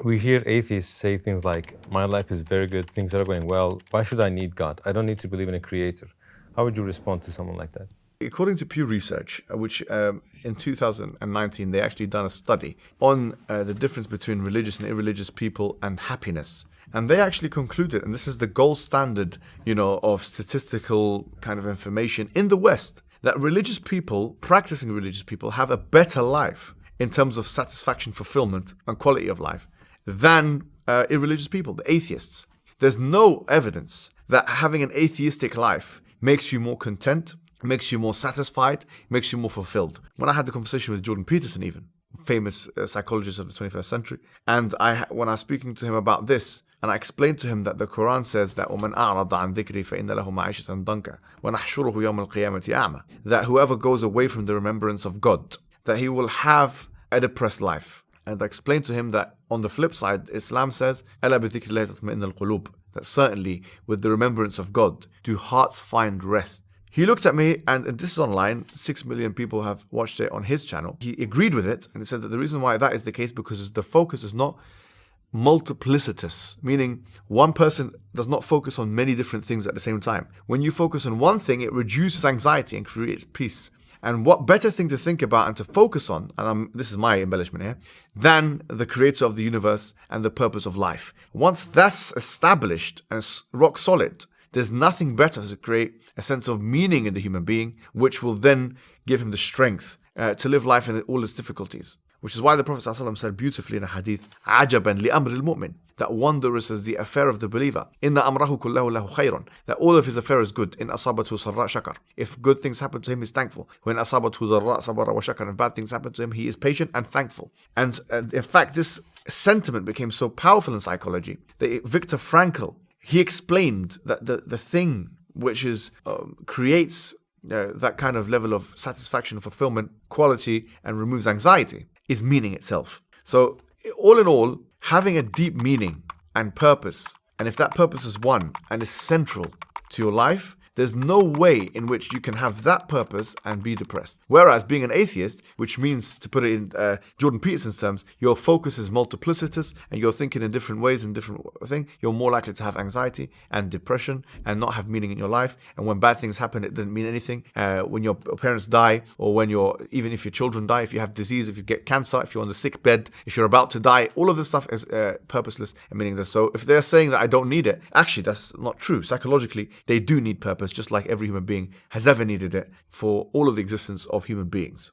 We hear atheists say things like, my life is very good, things are going well, why should I need God? I don't need to believe in a creator. How would you respond to someone like that? According to Pew Research, which in 2019, they actually done a study on the difference between religious and irreligious people and happiness. And they actually concluded, and this is the gold standard, of statistical kind of information in the West, that practicing religious people, have a better life in terms of satisfaction, fulfillment, and quality of life than irreligious people, the atheists. There's no evidence that having an atheistic life makes you more content, makes you more satisfied, makes you more fulfilled. When I had the conversation with Jordan Peterson, even famous psychologist of the 21st century, and when I was speaking to him about this, and I explained to him that the Quran says that وَمَنْ أَعْرَضَ عَنْ ذِكْرِي فَإِنَّ لَهُ مَعِيشَةً ضَنْكًا وَنَحْشُرُهُ يَوْمَ الْقِيَامَةِ أَعْمَى, that whoever goes away from the remembrance of God, that he will have a depressed life. And I explained to him that on the flip side, Islam says أَلَا بِذِكْرِ اللَّهِ تَطْمَئِنُّ الْقُلُوبُ, that certainly with the remembrance of God do hearts find rest. He looked at me, and this is online, 6 million people have watched it on his channel. He agreed with it, and he said that the reason why that is the case because the focus is not multiplicitous, meaning one person does not focus on many different things at the same time. When you focus on one thing, it reduces anxiety and creates peace. And what better thing to think about and to focus on, and this is my embellishment here, than the creator of the universe and the purpose of life. Once that's established and it's rock solid, there's nothing better to create a sense of meaning in the human being, which will then give him the strength to live life in all its difficulties. Which is why the Prophet ﷺ said beautifully in a hadith, عَجَبًا لِأَمْرِ الْمُؤْمِنِ, that wondrous is the affair of the believer. إِنَّ أَمْرَهُ كُلَّهُ لَهُ خَيْرٌ, that all of his affair is good. إِنْ أَصَابَتْهُ سَرَّاء شَكَرٌ, if good things happen to him, he's thankful. When أَصَابَتْهُ ضَرَّاء صَبَرَ وَشَكَرٌ, if bad things happen to him, he is patient and thankful. And in fact, this sentiment became so powerful in psychology that Viktor Frankl, he explained that the thing which is creates that kind of level of satisfaction, fulfillment, quality, and removes anxiety is meaning itself. So all in all, having a deep meaning and purpose, and if that purpose is one and is central to your life, there's no way in which you can have that purpose and be depressed. Whereas being an atheist, which means, to put it in Jordan Peterson's terms, your focus is multiplicitous and you're thinking in different ways and different things, you're more likely to have anxiety and depression and not have meaning in your life. And when bad things happen, it doesn't mean anything. When your parents die, or when even if your children die, if you have disease, if you get cancer, if you're on the sick bed, if you're about to die, all of this stuff is purposeless and meaningless. So if they're saying that I don't need it, actually that's not true. Psychologically, they do need purpose, just like every human being has ever needed it for all of the existence of human beings.